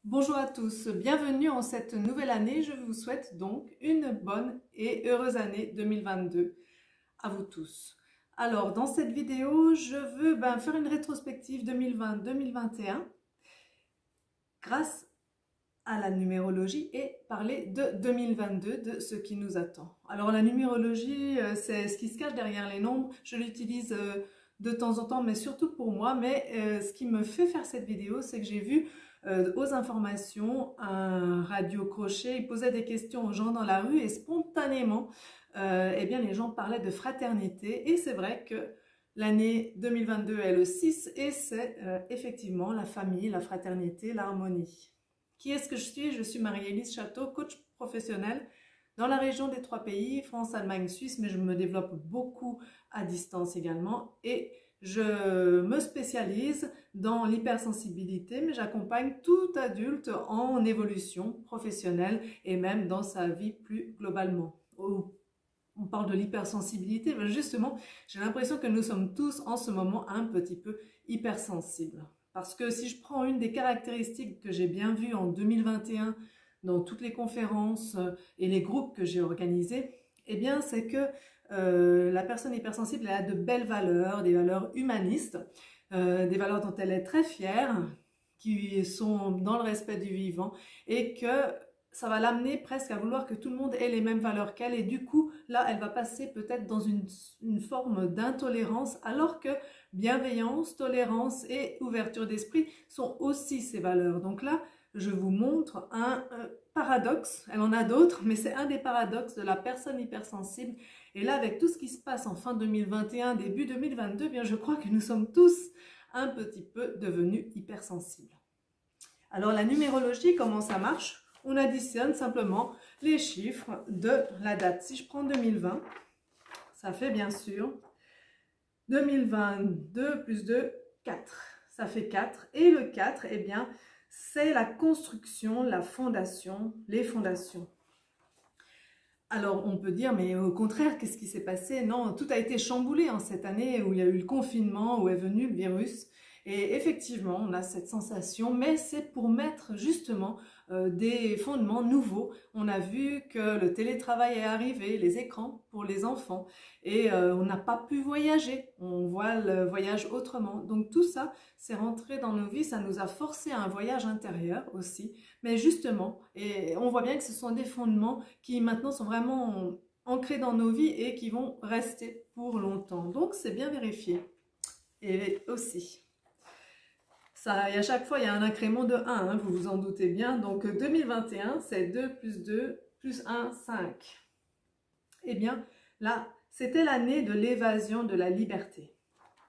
Bonjour à tous, bienvenue en cette nouvelle année. Je vous souhaite donc une bonne et heureuse année 2022 à vous tous. Alors, dans cette vidéo, je veux faire une rétrospective 2020-2021 grâce à la numérologie et parler de 2022, de ce qui nous attend. Alors, la numérologie, c'est ce qui se cache derrière les nombres. Je l'utilise de temps en temps, mais surtout pour moi. Mais ce qui me fait faire cette vidéo, c'est que j'ai vu aux informations un radio crochet. Il posait des questions aux gens dans la rue et spontanément, eh bien, les gens parlaient de fraternité. Et c'est vrai que l'année 2022 est le 6 et c'est effectivement la famille, la fraternité, l'harmonie. Qui est-ce que je suis? Je suis Marie-Élise Château, coach professionnel dans la région des 3 pays, France, Allemagne, Suisse, mais je me développe beaucoup à distance également et je me spécialise dans l'hypersensibilité, mais j'accompagne tout adulte en évolution professionnelle et même dans sa vie plus globalement. On parle de l'hypersensibilité, mais justement, j'ai l'impression que nous sommes tous en ce moment un petit peu hypersensibles. Parce que si je prends une des caractéristiques que j'ai bien vues en 2021 dans toutes les conférences et les groupes que j'ai organisés, eh bien c'est que la personne hypersensible elle a de belles valeurs, des valeurs humanistes, des valeurs dont elle est très fière, qui sont dans le respect du vivant et que ça va l'amener presque à vouloir que tout le monde ait les mêmes valeurs qu'elle et du coup, là, elle va passer peut-être dans une forme d'intolérance alors que bienveillance, tolérance et ouverture d'esprit sont aussi ses valeurs. Donc là, je vous montre un paradoxe, elle en a d'autres, mais c'est un des paradoxes de la personne hypersensible. Et là, avec tout ce qui se passe en fin 2021, début 2022, bien, je crois que nous sommes tous un petit peu devenus hypersensibles. Alors la numérologie, comment ça marche? On additionne simplement les chiffres de la date. Si je prends 2020, ça fait bien sûr 2022 plus 2, 4. Ça fait 4. Et le 4, eh bien, c'est la construction, la fondation, les fondations. Alors on peut dire, mais au contraire, qu'est-ce qui s'est passé? Non, tout a été chamboulé en cette année où il y a eu le confinement, où est venu le virus. Et effectivement, on a cette sensation, mais c'est pour mettre justement des fondements nouveaux. On a vu que le télétravail est arrivé, les écrans pour les enfants, et on n'a pas pu voyager. On voit le voyage autrement. Donc tout ça, c'est rentré dans nos vies, ça nous a forcé à un voyage intérieur aussi. Mais justement, et on voit bien que ce sont des fondements qui maintenant sont vraiment ancrés dans nos vies et qui vont rester pour longtemps. Donc c'est bien vérifié. Et aussi... Ça, et à chaque fois, il y a un incrément de 1, hein, vous vous en doutez bien. Donc 2021, c'est 2 plus 2 plus 1, 5. Eh bien, là, c'était l'année de l'évasion de la liberté.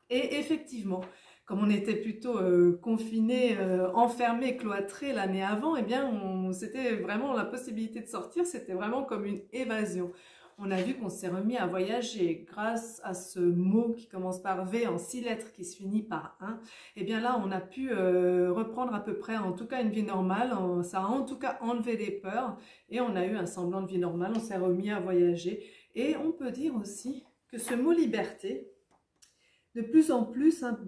Et effectivement, comme on était plutôt confinés, enfermés, cloîtrés l'année avant, eh bien, c'était vraiment la possibilité de sortir, c'était vraiment comme une évasion. On a vu qu'on s'est remis à voyager grâce à ce mot qui commence par V en 6 lettres qui se finit par 1. Et bien là, on a pu reprendre à peu près, en tout cas, une vie normale. Ça a en tout cas enlevé des peurs et on a eu un semblant de vie normale. On s'est remis à voyager. Et on peut dire aussi que ce mot liberté, de plus en plus, hein,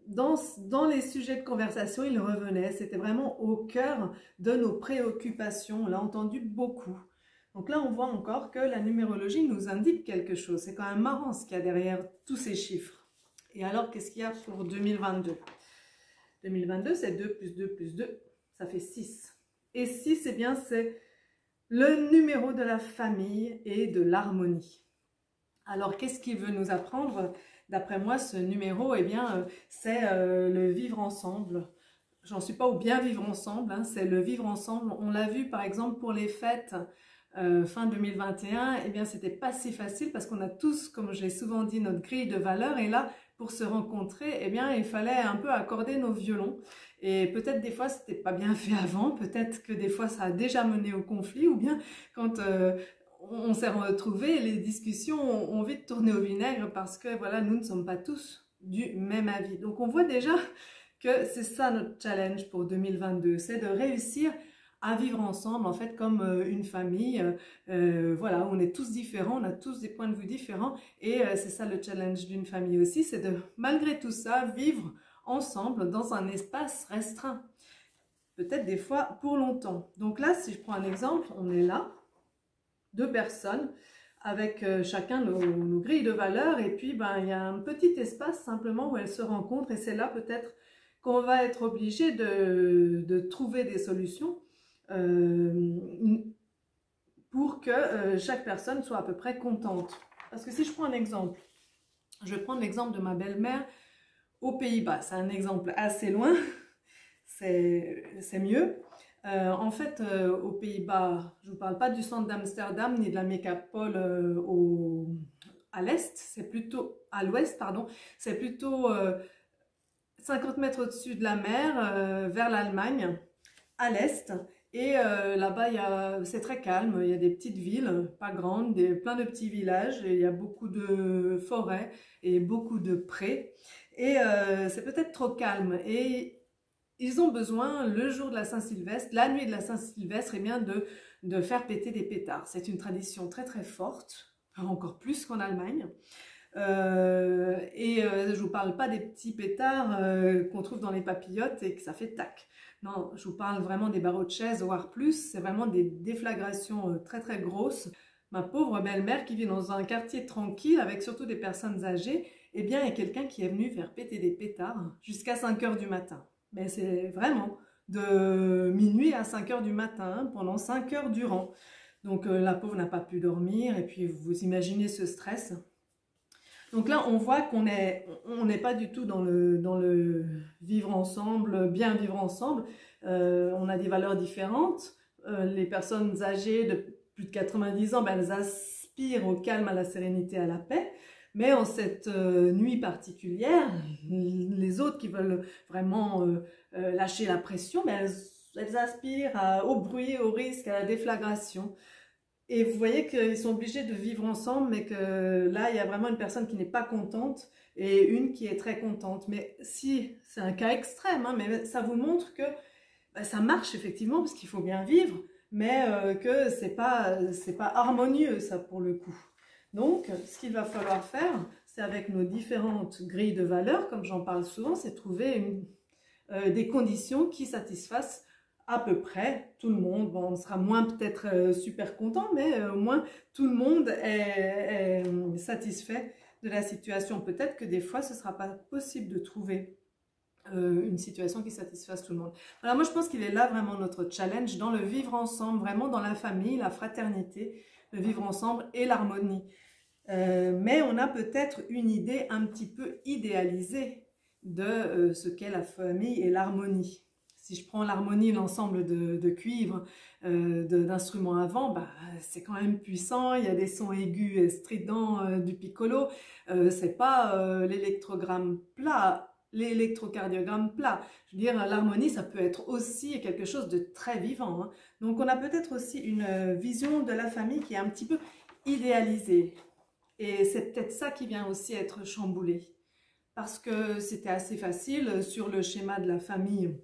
dans les sujets de conversation, il revenait. C'était vraiment au cœur de nos préoccupations. On l'a entendu beaucoup. Donc là, on voit encore que la numérologie nous indique quelque chose. C'est quand même marrant ce qu'il y a derrière tous ces chiffres. Et alors, qu'est-ce qu'il y a pour 2022? 2022, c'est 2 plus 2 plus 2, ça fait 6. Et 6, eh bien, c'est le numéro de la famille et de l'harmonie. Alors, qu'est-ce qu'il veut nous apprendre? D'après moi, ce numéro, eh bien, c'est le vivre ensemble. J'en suis pas au bien vivre ensemble, hein, c'est le vivre ensemble. On l'a vu, par exemple, pour les fêtes. Fin 2021, eh bien c'était pas si facile parce qu'on a tous, comme je l'ai souvent dit, notre grille de valeurs et là, pour se rencontrer, eh bien il fallait un peu accorder nos violons et peut-être des fois c'était pas bien fait avant, peut-être que des fois ça a déjà mené au conflit ou bien quand on s'est retrouvés, les discussions ont vite tourné au vinaigre parce que voilà, nous ne sommes pas tous du même avis. Donc on voit déjà que c'est ça notre challenge pour 2022, c'est de réussir à vivre ensemble, en fait, comme une famille. Voilà, on est tous différents, on a tous des points de vue différents. Et c'est ça le challenge d'une famille aussi, c'est de, malgré tout ça, vivre ensemble dans un espace restreint. peut-être des fois pour longtemps. Donc là, si je prends un exemple, on est là, 2 personnes, avec chacun nos grilles de valeurs, et puis ben, il y a un petit espace simplement où elles se rencontrent, et c'est là peut-être qu'on va être obligé de trouver des solutions pour que chaque personne soit à peu près contente. Parce que si je prends un exemple, je vais prendre l'exemple de ma belle-mère aux Pays-Bas. C'est un exemple assez loin, c'est mieux. En fait, aux Pays-Bas, je ne vous parle pas du centre d'Amsterdam ni de la mégapole à l'est, c'est plutôt à l'ouest, pardon, c'est plutôt 50 mètres au-dessus de la mer, vers l'Allemagne, à l'est. Et là-bas, c'est très calme, il y a des petites villes, pas grandes, plein de petits villages, et il y a beaucoup de forêts et beaucoup de prés. Et c'est peut-être trop calme. Et ils ont besoin, le jour de la Saint-Sylvestre, la nuit de la Saint-Sylvestre, eh bien de faire péter des pétards. C'est une tradition très très forte, encore plus qu'en Allemagne. Je ne vous parle pas des petits pétards qu'on trouve dans les papillotes et que ça fait tac. Non, je vous parle vraiment des barreaux de chaise, voire plus. C'est vraiment des déflagrations très très grosses. Ma pauvre belle-mère qui vit dans un quartier tranquille avec surtout des personnes âgées, eh bien il y a quelqu'un qui est venu faire péter des pétards jusqu'à 5 h du matin. Mais c'est vraiment de minuit à 5 h du matin, pendant 5 heures durant. Donc la pauvre n'a pas pu dormir, et puis vous imaginez ce stress. Donc là, on voit qu'on n'est pas du tout dans le vivre ensemble, bien vivre ensemble. On a des valeurs différentes. Les personnes âgées de plus de 90 ans, ben, elles aspirent au calme, à la sérénité, à la paix. Mais en cette nuit particulière, les autres qui veulent vraiment lâcher la pression, ben, elles aspirent au bruit, au risque, à la déflagration. Et vous voyez qu'ils sont obligés de vivre ensemble, mais que là, il y a vraiment une personne qui n'est pas contente et une qui est très contente. Mais si, c'est un cas extrême, hein, mais ça vous montre que bah, ça marche effectivement, parce qu'il faut bien vivre, mais que c'est pas harmonieux, ça, pour le coup. Donc, ce qu'il va falloir faire, c'est avec nos différentes grilles de valeurs, comme j'en parle souvent, c'est trouver des conditions qui satisfassent à peu près tout le monde. Bon, on sera moins peut-être super content, mais au moins tout le monde est satisfait de la situation. Peut-être que des fois, ce ne sera pas possible de trouver une situation qui satisfasse tout le monde. Alors moi, je pense qu'il est là vraiment notre challenge dans le vivre ensemble, vraiment dans la famille, la fraternité, le vivre ensemble et l'harmonie. Mais on a peut-être une idée un petit peu idéalisée de ce qu'est la famille et l'harmonie. Si je prends l'harmonie, l'ensemble de cuivre, d'instruments à vent, bah, c'est quand même puissant, il y a des sons aigus et stridents du piccolo, c'est pas l'électrocardiogramme plat. Je veux dire, l'harmonie, ça peut être aussi quelque chose de très vivant, hein. Donc on a peut-être aussi une vision de la famille qui est un petit peu idéalisée. Et c'est peut-être ça qui vient aussi être chamboulé. Parce que c'était assez facile sur le schéma de la famille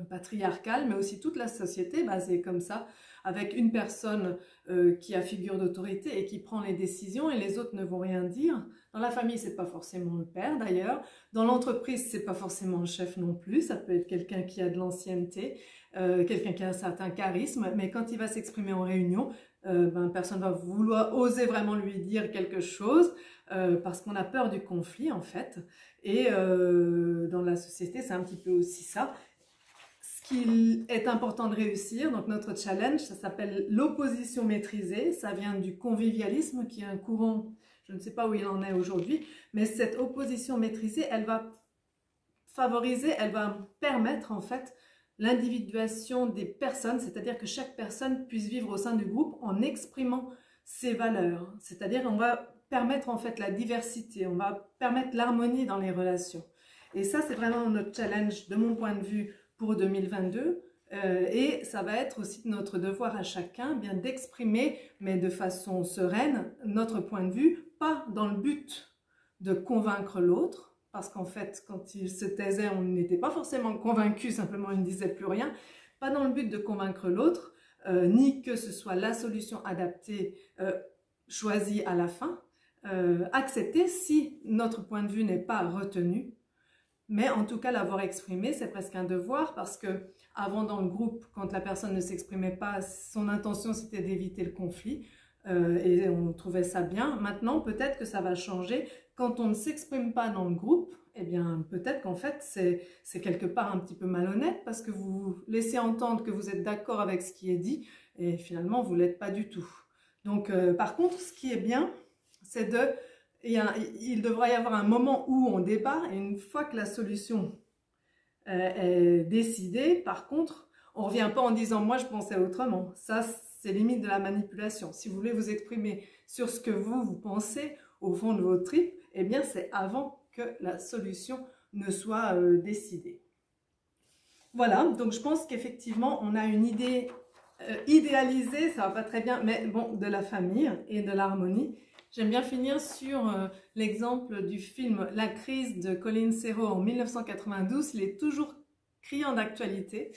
patriarcale, mais aussi toute la société basée comme ça, avec une personne qui a figure d'autorité et qui prend les décisions et les autres ne vont rien dire. Dans la famille, c'est pas forcément le père d'ailleurs. Dans l'entreprise, c'est pas forcément le chef non plus. Ça peut être quelqu'un qui a de l'ancienneté, quelqu'un qui a un certain charisme, mais quand il va s'exprimer en réunion, personne va vouloir oser vraiment lui dire quelque chose parce qu'on a peur du conflit en fait. Et dans la société, c'est un petit peu aussi ça. Ce qu'il est important de réussir, donc notre challenge, ça s'appelle l'opposition maîtrisée. Ça vient du convivialisme qui est un courant, je ne sais pas où il en est aujourd'hui, mais cette opposition maîtrisée, elle va favoriser, elle va permettre en fait l'individuation des personnes, c'est-à-dire que chaque personne puisse vivre au sein du groupe en exprimant ses valeurs. C'est-à-dire on va permettre en fait la diversité, on va permettre l'harmonie dans les relations. Et ça, c'est vraiment notre challenge de mon point de vue pour 2022. Et ça va être aussi notre devoir à chacun bien d'exprimer, mais de façon sereine, notre point de vue, pas dans le but de convaincre l'autre, parce qu'en fait, quand il se taisait, on n'était pas forcément convaincu, simplement il ne disait plus rien, pas dans le but de convaincre l'autre, ni que ce soit la solution adaptée choisie à la fin, accepter si notre point de vue n'est pas retenu, mais en tout cas l'avoir exprimé, c'est presque un devoir parce que avant dans le groupe, quand la personne ne s'exprimait pas, son intention c'était d'éviter le conflit et on trouvait ça bien. Maintenant, peut-être que ça va changer. Quand on ne s'exprime pas dans le groupe, eh bien peut-être qu'en fait c'est quelque part un petit peu malhonnête parce que vous laissez entendre que vous êtes d'accord avec ce qui est dit et finalement vous ne l'êtes pas du tout. Donc par contre, ce qui est bien, c'est il devra y avoir un moment où on débat et une fois que la solution est décidée, par contre, on ne revient pas en disant « moi je pensais autrement ». Ça, c'est limite de la manipulation. Si vous voulez vous exprimer sur ce que vous pensez au fond de vos tripes, eh bien c'est avant que la solution ne soit décidée. Voilà, donc je pense qu'effectivement on a une idée idéalisée, ça va pas très bien, mais bon, de la famille et de l'harmonie. J'aime bien finir sur l'exemple du film La crise de Colin Serrault en 1992. Il est toujours criant d'actualité.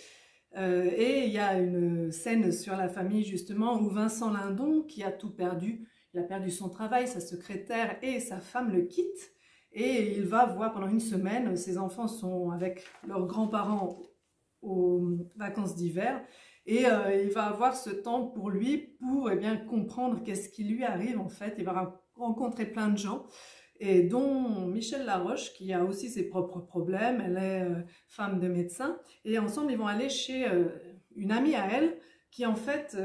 Et il y a une scène sur la famille justement où Vincent Lindon, qui a tout perdu, il a perdu son travail, sa secrétaire et sa femme le quittent. Et il va voir pendant une semaine, ses enfants sont avec leurs grands-parents aux vacances d'hiver. Et il va avoir ce temps pour lui pour bien comprendre qu'est-ce qui lui arrive en fait. Il va rencontrer plein de gens et dont Michel Laroche qui a aussi ses propres problèmes. Elle est femme de médecin et ensemble ils vont aller chez une amie à elle qui en fait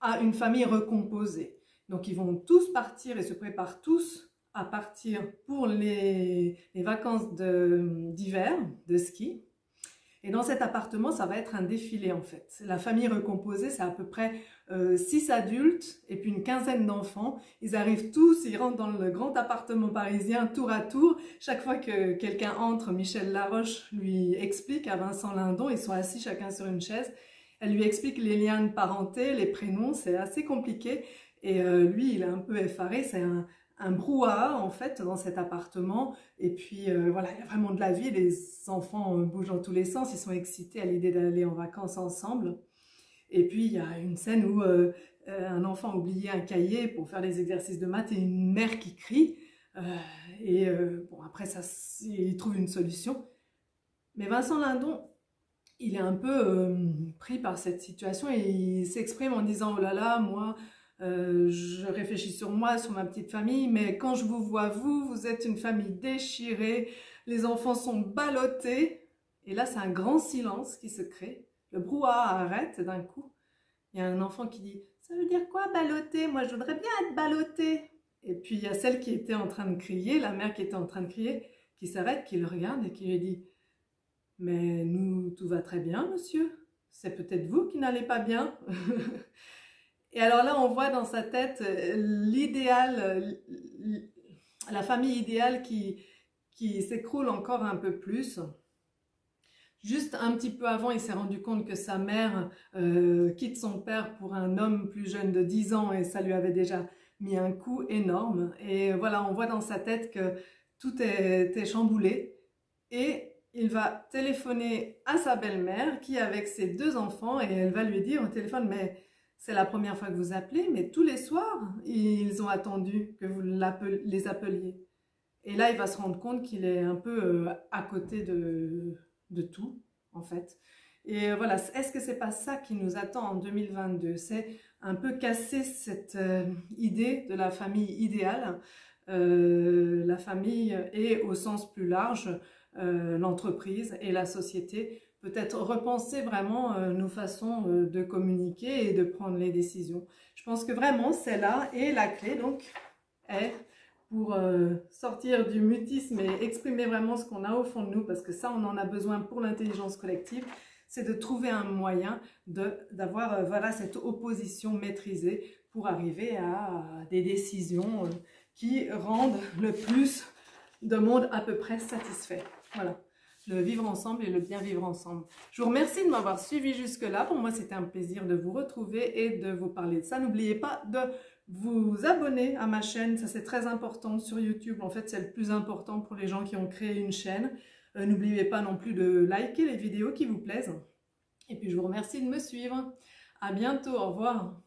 a une famille recomposée. Donc ils vont tous partir et se préparent tous à partir pour les vacances d'hiver de ski. Et dans cet appartement, ça va être un défilé en fait. La famille recomposée, c'est à peu près 6 adultes et puis une quinzaine d'enfants. Ils arrivent tous, ils rentrent dans le grand appartement parisien tour à tour. Chaque fois que quelqu'un entre, Michel Laroche lui explique à Vincent Lindon, ils sont assis chacun sur une chaise. Elle lui explique les liens de parenté, les prénoms, c'est assez compliqué. Et lui, il est un peu effaré, c'est un brouhaha en fait dans cet appartement et puis voilà, il y a vraiment de la vie, les enfants bougent dans tous les sens, ils sont excités à l'idée d'aller en vacances ensemble. Et puis il y a une scène où un enfant a oublié un cahier pour faire les exercices de maths et une mère qui crie bon après ça, il trouve une solution. Mais Vincent Lindon, il est un peu pris par cette situation et il s'exprime en disant « oh là là, moi je réfléchis sur moi, sur ma petite famille, mais quand je vous vois, vous êtes une famille déchirée, les enfants sont ballottés. » Et là, c'est un grand silence qui se crée. Le brouhaha arrête et d'un coup, il y a un enfant qui dit « ça veut dire quoi ballotté? Moi, je voudrais bien être ballotté. » Et puis, il y a celle qui était en train de crier, la mère qui était en train de crier, qui s'arrête, qui le regarde et qui lui dit « mais nous, tout va très bien, monsieur. C'est peut-être vous qui n'allez pas bien. » Et alors là, on voit dans sa tête l'idéal, la famille idéale qui s'écroule encore un peu plus. Juste un petit peu avant, il s'est rendu compte que sa mère quitte son père pour un homme plus jeune de 10 ans et ça lui avait déjà mis un coup énorme. Et voilà, on voit dans sa tête que tout est chamboulé. Et il va téléphoner à sa belle-mère qui est avec ses 2 enfants et elle va lui dire au téléphone « mais c'est la première fois que vous appelez, mais tous les soirs, ils ont attendu que vous les appeliez. » Et là, il va se rendre compte qu'il est un peu à côté de tout, en fait. Et voilà, est-ce que c'est pas ça qui nous attend en 2022? C'est un peu casser cette idée de la famille idéale, la famille et au sens plus large, l'entreprise et la société. Peut-être repenser vraiment nos façons de communiquer et de prendre les décisions. Je pense que vraiment c'est là et la clé donc est pour sortir du mutisme et exprimer vraiment ce qu'on a au fond de nous, parce que ça on en a besoin pour l'intelligence collective, c'est de trouver un moyen d'avoir voilà, cette opposition maîtrisée pour arriver à des décisions qui rendent le plus de monde à peu près satisfait. Voilà. Le vivre ensemble et le bien vivre ensemble. Je vous remercie de m'avoir suivi jusque-là. Pour moi, c'était un plaisir de vous retrouver et de vous parler de ça. N'oubliez pas de vous abonner à ma chaîne. Ça, c'est très important sur YouTube. En fait, c'est le plus important pour les gens qui ont créé une chaîne. N'oubliez pas non plus de liker les vidéos qui vous plaisent. Et puis, je vous remercie de me suivre. À bientôt. Au revoir.